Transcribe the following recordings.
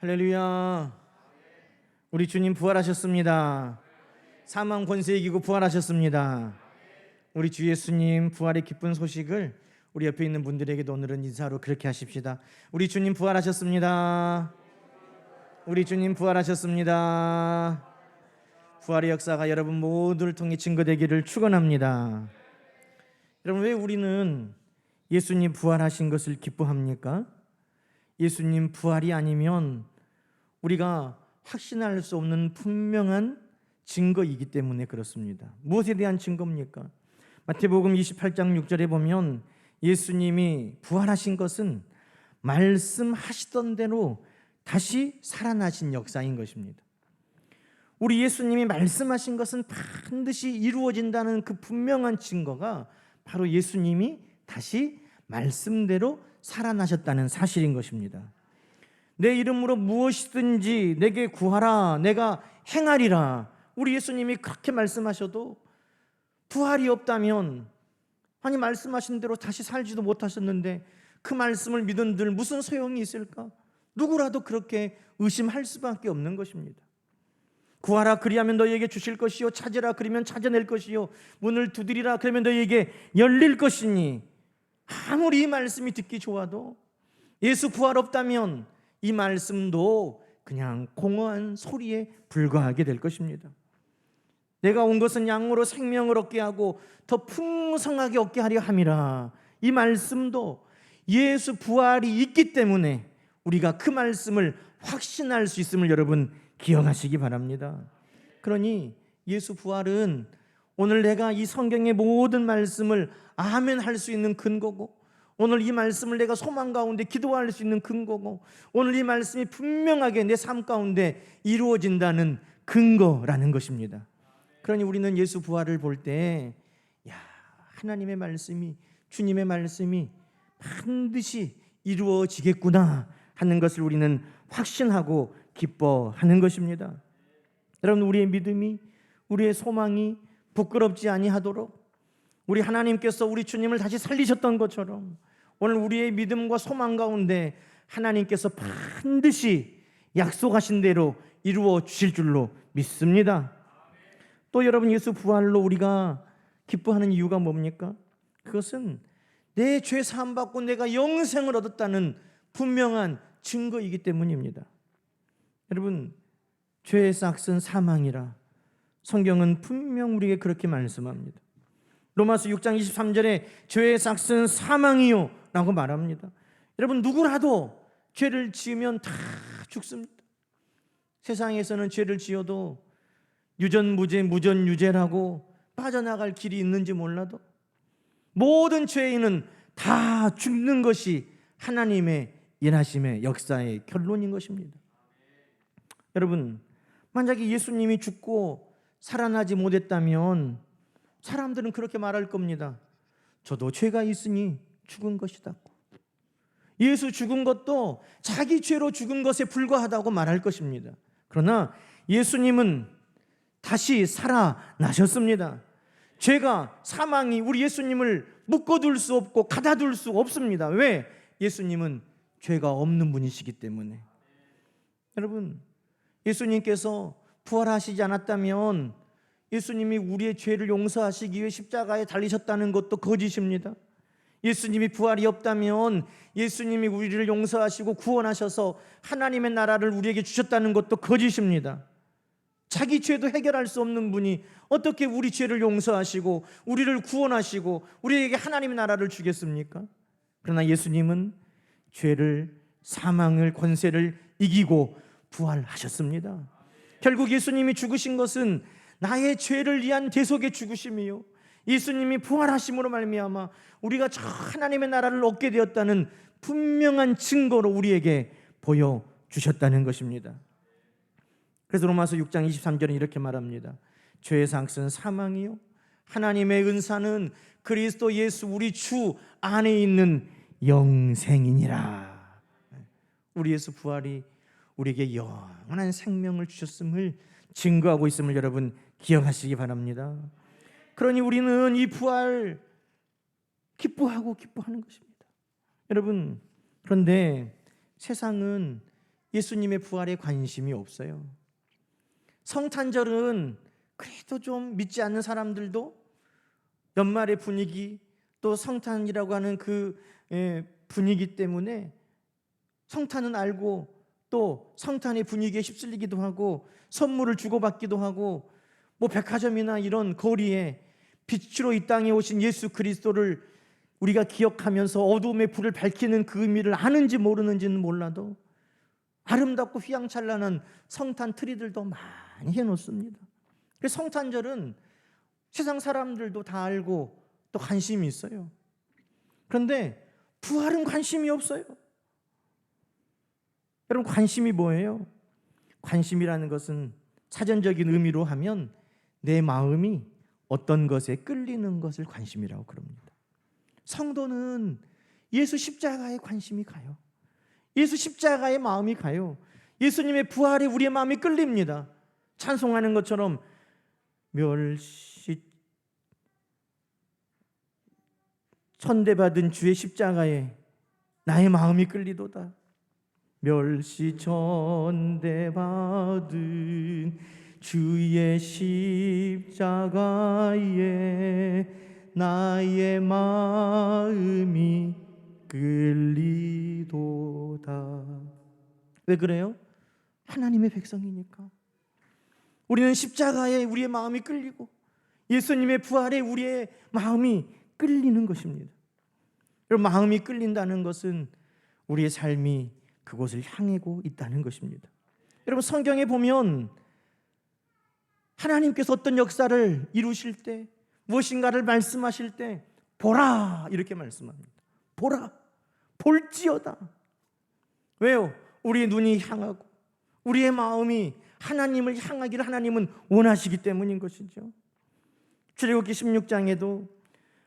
할렐루야. 우리 주님 부활하셨습니다. 사망 권세 이기고 부활하셨습니다. 우리 주 예수님 부활의 기쁜 소식을 우리 옆에 있는 분들에게도 오늘은 인사로 그렇게 하십시다. 우리 주님 부활하셨습니다. 우리 주님 부활하셨습니다. 부활의 역사가 여러분 모두를 통해 증거되기를 축원합니다. 여러분, 왜 우리는 예수님 부활하신 것을 기뻐합니까? 예수님 부활이 아니면 우리가 확신할 수 없는 분명한 증거이기 때문에 그렇습니다. 무엇에 대한 증거입니까? 마태복음 28장 6절에 보면 예수님이 부활하신 것은 말씀하시던 대로 다시 살아나신 역사인 것입니다. 우리 예수님이 말씀하신 것은 반드시 이루어진다는 그 분명한 증거가 바로 예수님이 다시 말씀대로 살아나셨다는 사실인 것입니다. 내 이름으로 무엇이든지 내게 구하라, 내가 행하리라. 우리 예수님이 그렇게 말씀하셔도 부활이 없다면, 아니 말씀하신 대로 다시 살지도 못하셨는데 그 말씀을 믿은들 무슨 소용이 있을까? 누구라도 그렇게 의심할 수밖에 없는 것입니다. 구하라 그리하면 너희에게 주실 것이요, 찾으라 그리면 찾아낼 것이요, 문을 두드리라 그러면 너희에게 열릴 것이니, 아무리 이 말씀이 듣기 좋아도 예수 부활 없다면 이 말씀도 그냥 공허한 소리에 불과하게 될 것입니다. 내가 온 것은 양으로 생명을 얻게 하고 더 풍성하게 얻게 하려 함이라. 이 말씀도 예수 부활이 있기 때문에 우리가 그 말씀을 확신할 수 있음을 여러분 기억하시기 바랍니다. 그러니 예수 부활은 오늘 내가 이 성경의 모든 말씀을 아멘 할 수 있는 근거고, 오늘 이 말씀을 내가 소망 가운데 기도할 수 있는 근거고, 오늘 이 말씀이 분명하게 내 삶 가운데 이루어진다는 근거라는 것입니다. 그러니 우리는 예수 부활을 볼 때 하나님의 말씀이, 주님의 말씀이 반드시 이루어지겠구나 하는 것을 우리는 확신하고 기뻐하는 것입니다. 여러분, 우리의 믿음이, 우리의 소망이 부끄럽지 아니하도록 우리 하나님께서 우리 주님을 다시 살리셨던 것처럼 오늘 우리의 믿음과 소망 가운데 하나님께서 반드시 약속하신 대로 이루어 주실 줄로 믿습니다. 또 여러분, 예수 부활로 우리가 기뻐하는 이유가 뭡니까? 그것은 내 죄 사함 받고 내가 영생을 얻었다는 분명한 증거이기 때문입니다. 여러분, 죄의 삭은 사망이라 성경은 분명 우리에게 그렇게 말씀합니다. 로마서 6장 23절에 죄의 삭은 사망이요 라고 말합니다. 여러분, 누구라도 죄를 지으면 다 죽습니다. 세상에서는 죄를 지어도 유전무죄, 무전유죄라고 빠져나갈 길이 있는지 몰라도 모든 죄인은 다 죽는 것이 하나님의 일하심의 역사의 결론인 것입니다. 여러분, 만약에 예수님이 죽고 살아나지 못했다면 사람들은 그렇게 말할 겁니다. 저도 죄가 있으니 죽은 것이다. 예수 죽은 것도 자기 죄로 죽은 것에 불과하다고 말할 것입니다. 그러나 예수님은 다시 살아나셨습니다. 죄가, 사망이 우리 예수님을 묶어둘 수 없고 가다둘 수 없습니다. 왜? 예수님은 죄가 없는 분이시기 때문에. 여러분, 예수님께서 부활하시지 않았다면 예수님이 우리의 죄를 용서하시기 위해 십자가에 달리셨다는 것도 거짓입니다. 예수님이 부활이 없다면 예수님이 우리를 용서하시고 구원하셔서 하나님의 나라를 우리에게 주셨다는 것도 거짓입니다. 자기 죄도 해결할 수 없는 분이 어떻게 우리 죄를 용서하시고 우리를 구원하시고 우리에게 하나님의 나라를 주겠습니까? 그러나 예수님은 죄를, 사망을, 권세를 이기고 부활하셨습니다. 결국 예수님이 죽으신 것은 나의 죄를 위한 대속의 죽으심이요, 예수님이 부활하심으로 말미암아 우리가 저 하나님의 나라를 얻게 되었다는 분명한 증거로 우리에게 보여주셨다는 것입니다. 그래서 로마서 6장 23절은 이렇게 말합니다. 죄의 삭은 사망이요, 하나님의 은사는 그리스도 예수 우리 주 안에 있는 영생이니라. 우리 예수 부활이 우리에게 영원한 생명을 주셨음을 증거하고 있음을 여러분 기억하시기 바랍니다. 그러니 우리는 이 부활 기뻐하는 것입니다. 여러분, 그런데 세상은 예수님의 부활에 관심이 없어요. 성탄절은 그래도 좀 믿지 않는 사람들도 연말의 분위기, 또 성탄이라고 하는 그 분위기 때문에 성탄은 알고 또 성탄의 분위기에 휩쓸리기도 하고 선물을 주고받기도 하고 뭐 백화점이나 이런 거리에 빛으로 이 땅에 오신 예수 그리스도를 우리가 기억하면서 어두움의 불을 밝히는 그 의미를 아는지 모르는지는 몰라도 아름답고 휘황찬란한 성탄 트리들도 많이 해놓습니다. 그래서 성탄절은 세상 사람들도 다 알고 또 관심이 있어요. 그런데 부활은 관심이 없어요. 여러분, 관심이 뭐예요? 관심이라는 것은 사전적인 의미로 하면 내 마음이 어떤 것에 끌리는 것을 관심이라고 그럽니다. 성도는 예수 십자가에 관심이 가요. 예수 십자가에 마음이 가요. 예수님의 부활에 우리의 마음이 끌립니다. 찬송하는 것처럼 멸시 천대받은 주의 십자가에 나의 마음이 끌리도다. 멸시 천대받은 주의 십자가에 나의 마음이 끌리도다. 왜 그래요? 하나님의 백성이니까. 우리는 십자가에 우리의 마음이 끌리고 예수님의 부활에 우리의 마음이 끌리는 것입니다. 여러분, 마음이 끌린다는 것은 우리의 삶이 그곳을 향하고 있다는 것입니다. 여러분, 성경에 보면 하나님께서 어떤 역사를 이루실 때, 무엇인가를 말씀하실 때 보라 이렇게 말씀합니다. 보라, 볼지어다. 왜요? 우리의 눈이 향하고 우리의 마음이 하나님을 향하기를 하나님은 원하시기 때문인 것이죠. 출애굽기 16장에도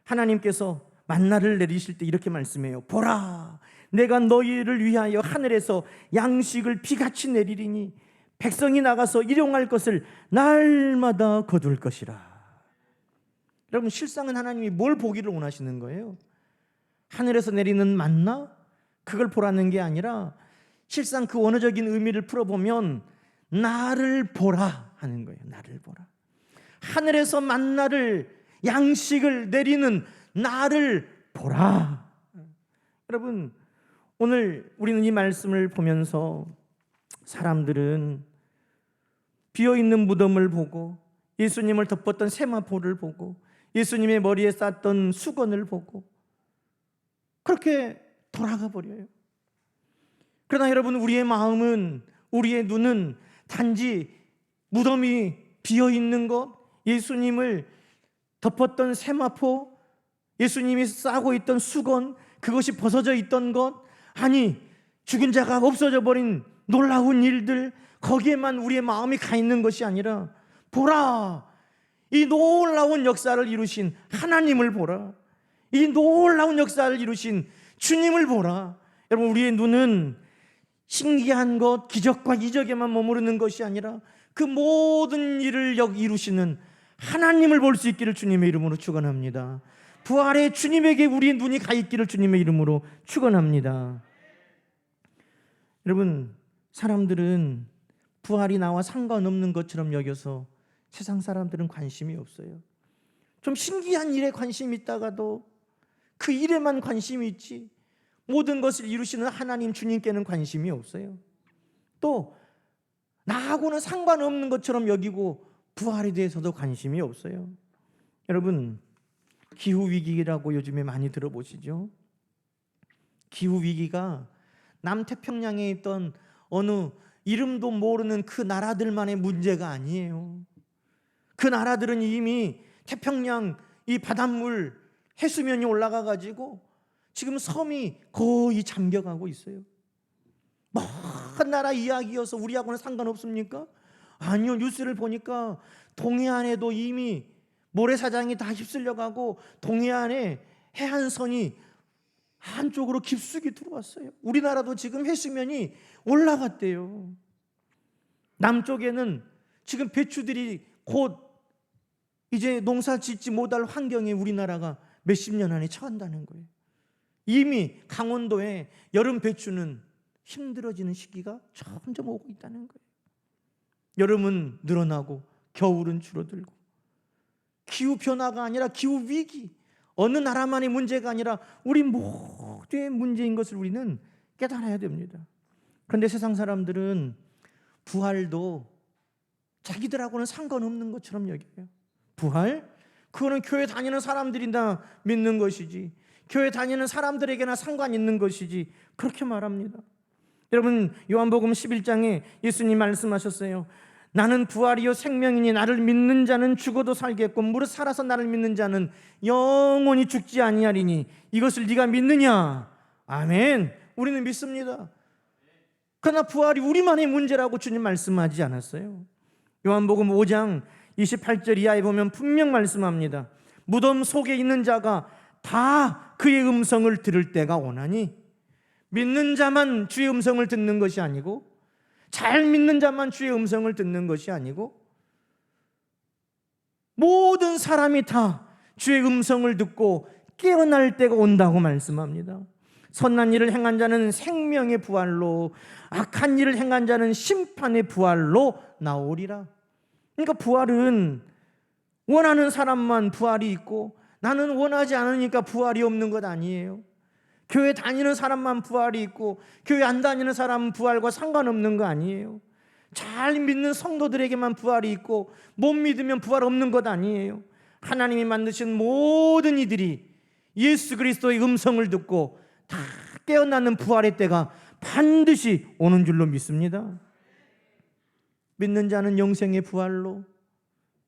하나님께서 만나를 내리실 때 이렇게 말씀해요. 보라, 내가 너희를 위하여 하늘에서 양식을 비같이 내리리니 백성이 나가서 일용할 것을 날마다 거둘 것이라. 여러분, 실상은 하나님이 뭘 보기를 원하시는 거예요? 하늘에서 내리는 만나? 그걸 보라는 게 아니라 실상 그 원어적인 의미를 풀어보면 나를 보라 하는 거예요. 나를 보라. 하늘에서 만나를, 양식을 내리는 나를 보라. 여러분, 오늘 우리는 이 말씀을 보면서 사람들은 비어있는 무덤을 보고 예수님을 덮었던 세마포를 보고 예수님의 머리에 쌌던 수건을 보고 그렇게 돌아가 버려요. 그러나 여러분, 우리의 마음은, 우리의 눈은 단지 무덤이 비어있는 것, 예수님을 덮었던 세마포, 예수님이 싸고 있던 수건, 그것이 벗어져 있던 것, 아니 죽은 자가 없어져 버린 놀라운 일들, 거기에만 우리의 마음이 가 있는 것이 아니라 보라, 이 놀라운 역사를 이루신 하나님을 보라. 이 놀라운 역사를 이루신 주님을 보라. 여러분, 우리의 눈은 신기한 것, 기적과 이적에만 머무르는 것이 아니라 그 모든 일을 이루시는 하나님을 볼 수 있기를 주님의 이름으로 축원합니다. 부활의 주님에게 우리의 눈이 가 있기를 주님의 이름으로 축원합니다. 여러분, 사람들은 부활이 나와 상관없는 것처럼 여겨서 세상 사람들은 관심이 없어요. 좀 신기한 일에 관심이 있다가도 그 일에만 관심이 있지 모든 것을 이루시는 하나님 주님께는 관심이 없어요. 또 나하고는 상관없는 것처럼 여기고 부활에 대해서도 관심이 없어요. 여러분, 기후위기라고 요즘에 많이 들어보시죠? 기후위기가 남태평양에 있던 어느 이름도 모르는 그 나라들만의 문제가 아니에요. 그 나라들은 이미 태평양 이 바닷물 해수면이 올라가 가지고 지금 섬이 거의 잠겨가고 있어요. 먼 나라 이야기여서 우리하고는 상관없습니까? 아니요, 뉴스를 보니까 동해안에도 이미 모래사장이 다 휩쓸려가고 동해안에 해안선이 한쪽으로 깊숙이 들어왔어요. 우리나라도 지금 해수면이 올라갔대요. 남쪽에는 지금 배추들이 곧 이제 농사 짓지 못할 환경에 우리나라가 몇십 년 안에 처한다는 거예요. 이미 강원도에 여름 배추는 힘들어지는 시기가 점점 오고 있다는 거예요. 여름은 늘어나고 겨울은 줄어들고, 기후변화가 아니라 기후위기, 어느 나라만의 문제가 아니라 우리 모두의 문제인 것을 우리는 깨달아야 됩니다. 그런데 세상 사람들은 부활도 자기들하고는 상관없는 것처럼 여겨요. 부활? 그거는 교회 다니는 사람들이나 믿는 것이지, 교회 다니는 사람들에게나 상관 있는 것이지, 그렇게 말합니다. 여러분, 요한복음 11장에 예수님 말씀하셨어요. 나는 부활이요 생명이니 나를 믿는 자는 죽어도 살겠고 무릇 살아서 나를 믿는 자는 영원히 죽지 아니하리니 이것을 네가 믿느냐? 아멘. 우리는 믿습니다. 그러나 부활이 우리만의 문제라고 주님 말씀하지 않았어요. 요한복음 5장 28절 이하에 보면 분명 말씀합니다. 무덤 속에 있는 자가 다 그의 음성을 들을 때가 오나니, 믿는 자만 주의 음성을 듣는 것이 아니고, 잘 믿는 자만 주의 음성을 듣는 것이 아니고, 모든 사람이 다 주의 음성을 듣고 깨어날 때가 온다고 말씀합니다. 선한 일을 행한 자는 생명의 부활로, 악한 일을 행한 자는 심판의 부활로 나오리라. 그러니까 부활은 원하는 사람만 부활이 있고, 나는 원하지 않으니까 부활이 없는 것 아니에요. 교회 다니는 사람만 부활이 있고 교회 안 다니는 사람은 부활과 상관없는 거 아니에요. 잘 믿는 성도들에게만 부활이 있고 못 믿으면 부활 없는 것 아니에요. 하나님이 만드신 모든 이들이 예수 그리스도의 음성을 듣고 다 깨어나는 부활의 때가 반드시 오는 줄로 믿습니다. 믿는 자는 영생의 부활로,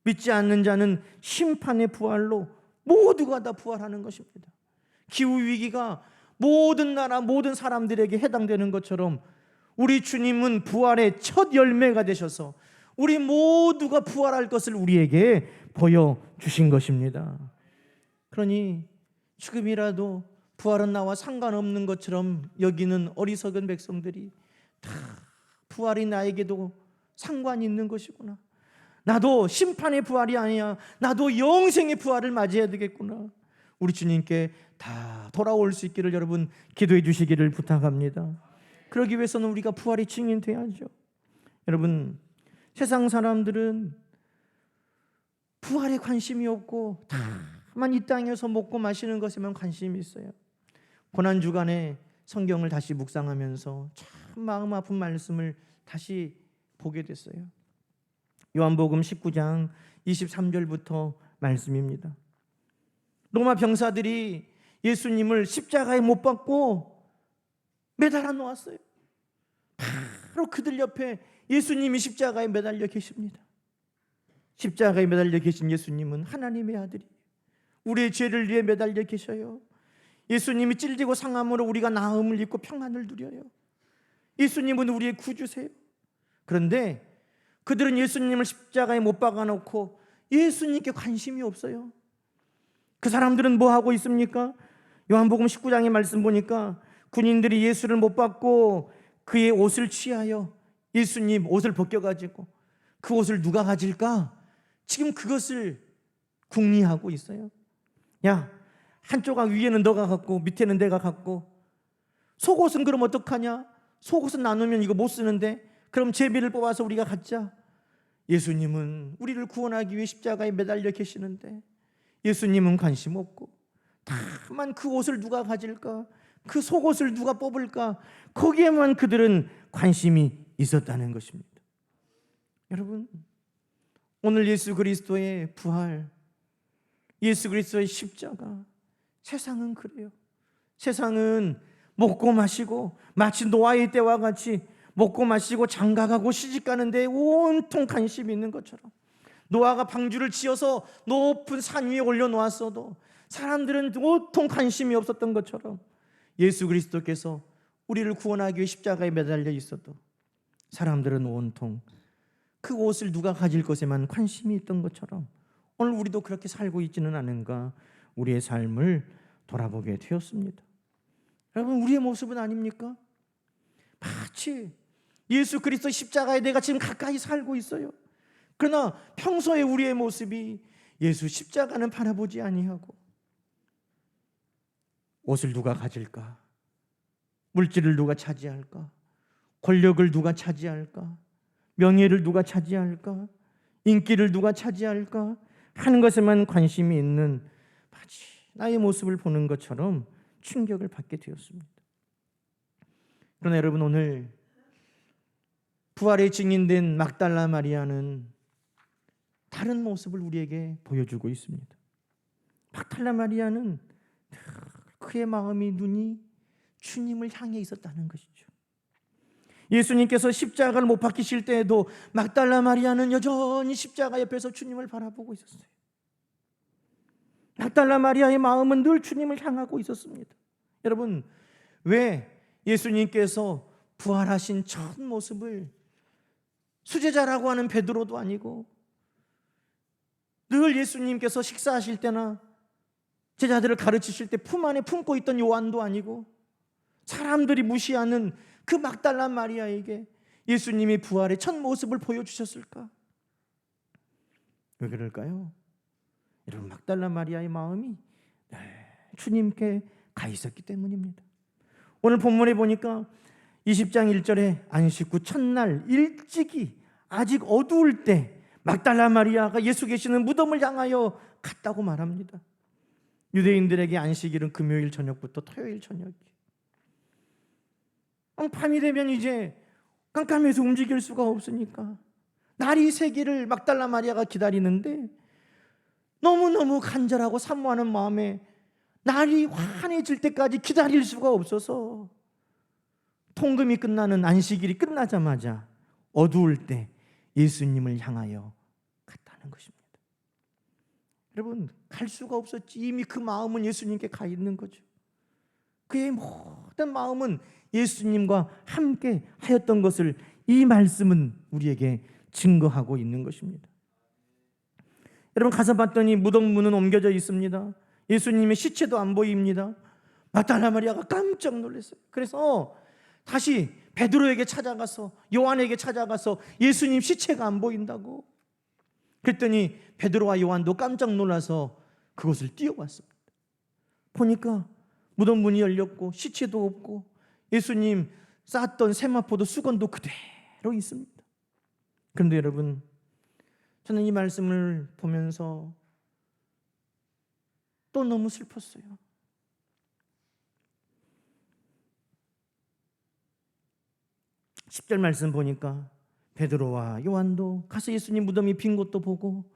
믿지 않는 자는 심판의 부활로 모두가 다 부활하는 것입니다. 기후위기가 모든 나라 모든 사람들에게 해당되는 것처럼 우리 주님은 부활의 첫 열매가 되셔서 우리 모두가 부활할 것을 우리에게 보여주신 것입니다. 그러니 지금이라도 부활은 나와 상관없는 것처럼 여기는 어리석은 백성들이 다 부활이 나에게도 상관이 있는 것이구나, 나도 심판의 부활이 아니야, 나도 영생의 부활을 맞이해야 되겠구나, 우리 주님께 다 돌아올 수 있기를 여러분 기도해 주시기를 부탁합니다. 그러기 위해서는 우리가 부활의 증인 돼야죠. 여러분, 세상 사람들은 부활에 관심이 없고 다만 이 땅에서 먹고 마시는 것에만 관심이 있어요. 고난주간에 성경을 다시 묵상하면서 참 마음 아픈 말씀을 다시 보게 됐어요. 요한복음 19장 23절부터 말씀입니다. 로마 병사들이 예수님을 십자가에 못 박고 매달아 놓았어요. 바로 그들 옆에 예수님이 십자가에 매달려 계십니다. 십자가에 매달려 계신 예수님은 하나님의 아들이 우리의 죄를 위해 매달려 계셔요. 예수님이 찔리고 상함으로 우리가 나음을 입고 평안을 누려요. 예수님은 우리의 구주세요. 그런데 그들은 예수님을 십자가에 못 박아놓고 예수님께 관심이 없어요. 그 사람들은 뭐 하고 있습니까? 요한복음 19장의 말씀 보니까 군인들이 예수를 못 박고 그의 옷을 취하여 예수님 옷을 벗겨가지고 그 옷을 누가 가질까? 지금 그것을 궁리하고 있어요. 야, 한쪽 위에는 너가 갖고 밑에는 내가 갖고, 속옷은 그럼 어떡하냐? 속옷은 나누면 이거 못 쓰는데 그럼 제비를 뽑아서 우리가 갖자. 예수님은 우리를 구원하기 위해 십자가에 매달려 계시는데 예수님은 관심 없고 다만 그 옷을 누가 가질까? 그 속옷을 누가 뽑을까? 거기에만 그들은 관심이 있었다는 것입니다. 여러분, 오늘 예수 그리스도의 부활, 예수 그리스도의 십자가, 세상은 그래요. 세상은 먹고 마시고 마치 노아의 때와 같이 먹고 마시고 장가가고 시집가는 데 온통 관심이 있는 것처럼, 노아가 방주를 지어서 높은 산 위에 올려놓았어도 사람들은 온통 관심이 없었던 것처럼 예수 그리스도께서 우리를 구원하기 위해 십자가에 매달려 있어도 사람들은 온통 그 옷을 누가 가질 것에만 관심이 있던 것처럼 오늘 우리도 그렇게 살고 있지는 않은가, 우리의 삶을 돌아보게 되었습니다. 여러분, 우리의 모습은 아닙니까? 마치 예수 그리스도 십자가에 내가 지금 가까이 살고 있어요. 그러나 평소에 우리의 모습이 예수 십자가는 바라보지 아니하고 옷을 누가 가질까? 물질을 누가 차지할까? 권력을 누가 차지할까? 명예를 누가 차지할까? 인기를 누가 차지할까? 하는 것에만 관심이 있는 마치 나의 모습을 보는 것처럼 충격을 받게 되었습니다. 그러나 여러분, 오늘 부활의 증인된 막달라 마리아는 다른 모습을 우리에게 보여주고 있습니다. 막달라 마리아는 그의 마음이, 눈이 주님을 향해 있었다는 것이죠. 예수님께서 십자가를 못 박히실 때에도 막달라 마리아는 여전히 십자가 옆에서 주님을 바라보고 있었어요. 막달라 마리아의 마음은 늘 주님을 향하고 있었습니다. 여러분, 왜 예수님께서 부활하신 첫 모습을 수제자라고 하는 베드로도 아니고, 늘 예수님께서 식사하실 때나 제자들을 가르치실 때 품 안에 품고 있던 요한도 아니고, 사람들이 무시하는 그 막달라 마리아에게 예수님이 부활의 첫 모습을 보여주셨을까? 왜 그럴까요? 여러분, 막달라 마리아의 마음이 주님께 가 있었기 때문입니다. 오늘 본문에 보니까 20장 1절에 안식 후 첫날 일찍이 아직 어두울 때 막달라 마리아가 예수 계시는 무덤을 향하여 갔다고 말합니다. 유대인들에게 안식일은 금요일 저녁부터 토요일 저녁. 밤이 되면 이제 깜깜해서 움직일 수가 없으니까 날이 새기를 막달라 마리아가 기다리는데, 너무너무 간절하고 사모하는 마음에 날이 환해질 때까지 기다릴 수가 없어서 통금이 끝나는 안식일이 끝나자마자 어두울 때 예수님을 향하여 갔다는 것입니다. 여러분, 갈 수가 없었지. 이미 그 마음은 예수님께 가 있는 거죠. 그의 모든 마음은 예수님과 함께 하였던 것을 이 말씀은 우리에게 증거하고 있는 것입니다. 여러분, 가서 봤더니 무덤 문은 옮겨져 있습니다. 예수님의 시체도 안 보입니다. 막달라 마리아가 깜짝 놀랐어요. 그래서 다시 베드로에게 찾아가서, 요한에게 찾아가서 예수님 시체가 안 보인다고. 그랬더니 베드로와 요한도 깜짝 놀라서 그곳을 뛰어왔습니다. 보니까 무덤 문이 열렸고 시체도 없고 예수님 쌓았던 세마포도 수건도 그대로 있습니다. 그런데 여러분, 저는 이 말씀을 보면서 또 너무 슬펐어요. 10절 말씀 보니까 베드로와 요한도 가서 예수님 무덤이 빈 것도 보고,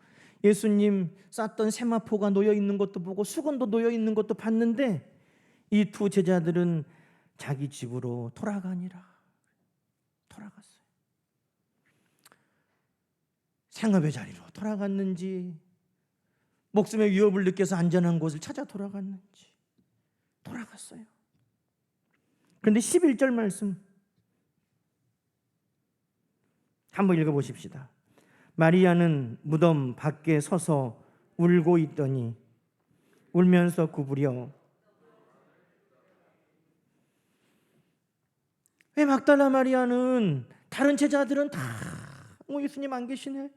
예수님 쌌던 세마포가 놓여 있는 것도 보고, 수건도 놓여 있는 것도 봤는데, 이 두 제자들은 자기 집으로 돌아가니라. 돌아갔어요. 생업의 자리로 돌아갔는지, 목숨의 위협을 느껴서 안전한 곳을 찾아 돌아갔는지 돌아갔어요. 그런데 11절 말씀 한번 읽어보십시다. 마리아는 무덤 밖에 서서 울고 있더니 울면서 구부려. 왜 막달라 마리아는, 다른 제자들은 다 예수님 안 계시네,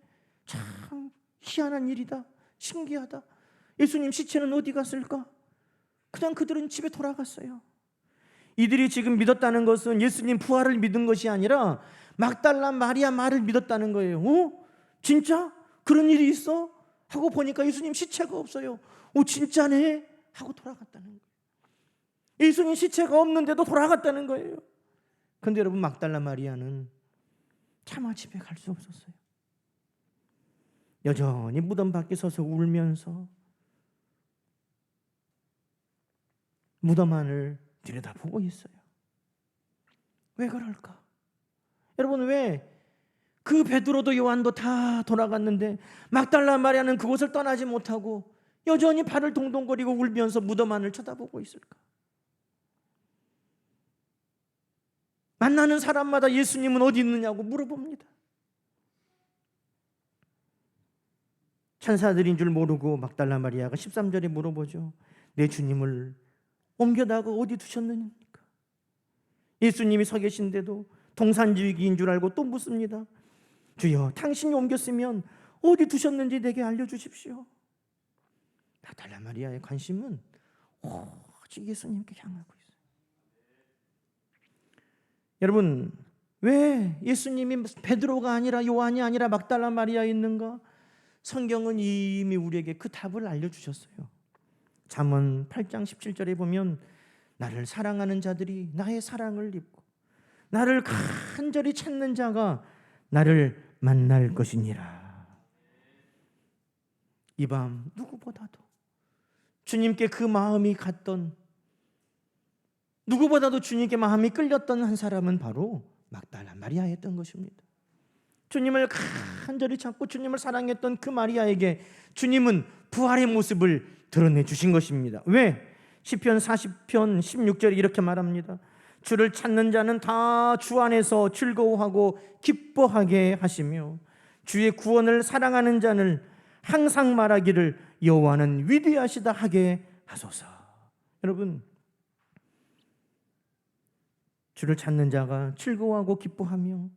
참 희한한 일이다, 신기하다, 예수님 시체는 어디 갔을까? 그냥 그들은 집에 돌아갔어요. 이들이 지금 믿었다는 것은 예수님 부활을 믿은 것이 아니라 막달라 마리아 말을 믿었다는 거예요. 진짜? 그런 일이 있어? 하고 보니까 예수님 시체가 없어요. 진짜네? 하고 돌아갔다는 거예요. 예수님 시체가 없는데도 돌아갔다는 거예요. 그런데 여러분, 막달라 마리아는 차마 집에 갈 수 없었어요. 여전히 무덤 밖에 서서 울면서 무덤 안을 들여다보고 있어요. 왜 그럴까? 여러분, 왜 그 베드로도 요한도 다 돌아갔는데 막달라 마리아는 그곳을 떠나지 못하고 여전히 발을 동동거리고 울면서 무덤 안을 쳐다보고 있을까? 만나는 사람마다 예수님은 어디 있느냐고 물어봅니다. 천사들인 줄 모르고 막달라 마리아가 13절에 물어보죠. 내 주님을 옮겨다가 어디 두셨느니까? 예수님이 서 계신데도 동산지기인 줄 알고 또 묻습니다. 주여, 당신이 옮겼으면 어디 두셨는지 내게 알려주십시오. 막달라 마리아의 관심은 오직 예수님께 향하고 있어요. 여러분, 왜 예수님이 베드로가 아니라 요한이 아니라 막달라 마리아에 있는가? 성경은 이미 우리에게 그 답을 알려주셨어요. 잠언 8장 17절에 보면 나를 사랑하는 자들이 나의 사랑을 입고 나를 간절히 찾는 자가 나를 만날 것이니라. 이 밤 누구보다도 주님께 그 마음이 갔던, 누구보다도 주님께 마음이 끌렸던 한 사람은 바로 막달라 마리아였던 것입니다. 주님을 간절히 찾고 주님을 사랑했던 그 마리아에게 주님은 부활의 모습을 드러내 주신 것입니다. 왜? 시편 40편 16절에 이렇게 말합니다. 주를 찾는 자는 다 주 안에서 즐거워하고 기뻐하게 하시며 주의 구원을 사랑하는 자는 항상 말하기를 여호와는 위대하시다 하게 하소서. 여러분, 주를 찾는 자가 즐거워하고 기뻐하며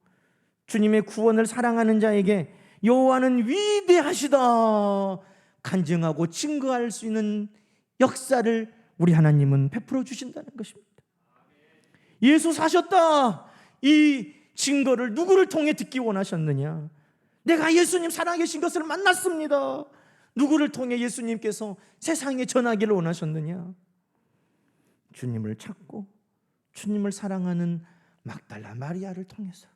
주님의 구원을 사랑하는 자에게 여호와는 위대하시다 간증하고 증거할 수 있는 역사를 우리 하나님은 베풀어 주신다는 것입니다. 예수 사셨다, 이 증거를 누구를 통해 듣기 원하셨느냐? 내가 예수님 살아계신 것을 만났습니다. 누구를 통해 예수님께서 세상에 전하기를 원하셨느냐? 주님을 찾고 주님을 사랑하는 막달라 마리아를 통해서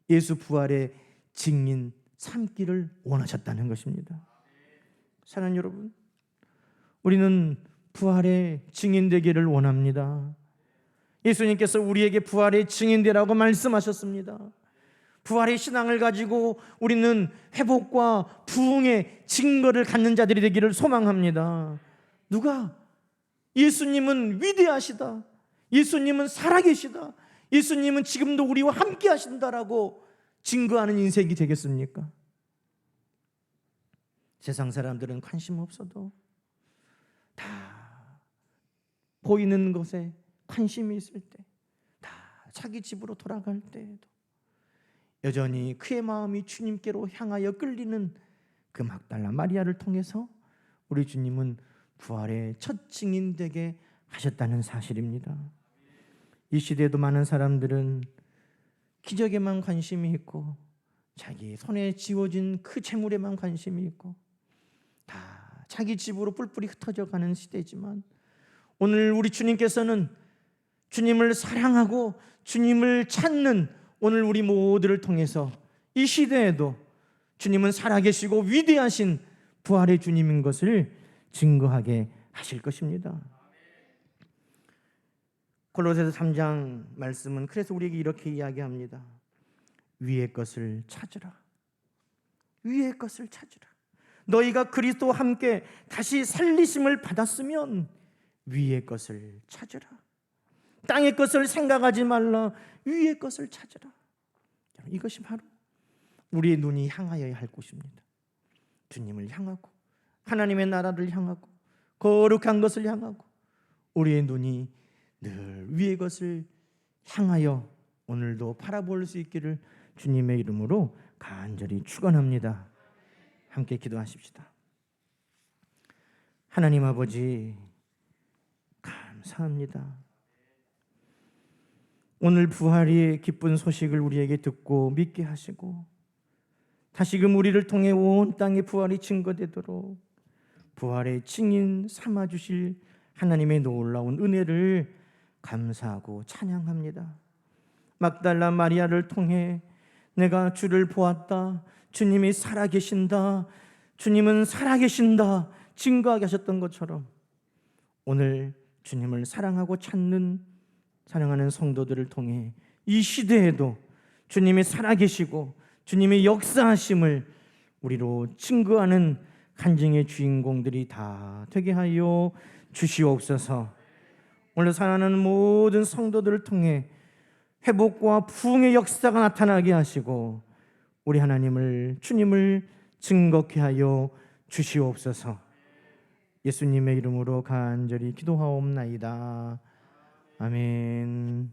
예수 부활의 증인 삼기를 원하셨다는 것입니다. 사랑하는 여러분, 우리는 부활의 증인 되기를 원합니다. 예수님께서 우리에게 부활의 증인되라고 말씀하셨습니다. 부활의 신앙을 가지고 우리는 회복과 부흥의 증거를 갖는 자들이 되기를 소망합니다. 누가? 예수님은 위대하시다, 예수님은 살아계시다, 예수님은 지금도 우리와 함께 하신다라고 증거하는 인생이 되겠습니까? 세상 사람들은 관심 없어도 다 보이는 것에 관심이 있을 때, 다 자기 집으로 돌아갈 때에도 여전히 그의 마음이 주님께로 향하여 끌리는 그 막달라 마리아를 통해서 우리 주님은 부활의 첫 증인 되게 하셨다는 사실입니다. 이 시대에도 많은 사람들은 기적에만 관심이 있고 자기 손에 쥐어진 그 재물에만 관심이 있고 다 자기 집으로 뿔뿔이 흩어져 가는 시대지만, 오늘 우리 주님께서는 주님을 사랑하고 주님을 찾는 오늘 우리 모두를 통해서 이 시대에도 주님은 살아계시고 위대하신 부활의 주님인 것을 증거하게 하실 것입니다. 골로새서 3장 말씀은 그래서 우리에게 이렇게 이야기합니다. 위의 것을 찾으라. 위의 것을 찾으라. 너희가 그리스도와 함께 다시 살리심을 받았으면 위의 것을 찾으라. 땅의 것을 생각하지 말라. 위의 것을 찾으라. 이것이 바로 우리의 눈이 향하여야 할 곳입니다. 주님을 향하고 하나님의 나라를 향하고 거룩한 것을 향하고 우리의 눈이 늘 위의 것을 향하여 오늘도 바라볼 수 있기를 주님의 이름으로 간절히 축원합니다. 함께 기도하십시다. 하나님 아버지, 감사합니다. 오늘 부활의 기쁜 소식을 우리에게 듣고 믿게 하시고 다시금 우리를 통해 온 땅의 부활이 증거되도록 부활의 증인 삼아주실 하나님의 놀라운 은혜를 감사하고 찬양합니다. 막달라 마리아를 통해 내가 주를 보았다, 주님이 살아계신다, 주님은 살아계신다 증거하게 하셨던 것처럼 오늘 주님을 사랑하고 찾는 사랑하는 성도들을 통해 이 시대에도 주님이 살아계시고 주님의 역사하심을 우리로 증거하는 간증의 주인공들이 다 되게 하여 주시옵소서. 오늘 사랑하는 모든 성도들을 통해 회복과 부흥의 역사가 나타나게 하시고 우리 하나님을, 주님을 증거케 하여 주시옵소서. 예수님의 이름으로 간절히 기도하옵나이다. 아멘.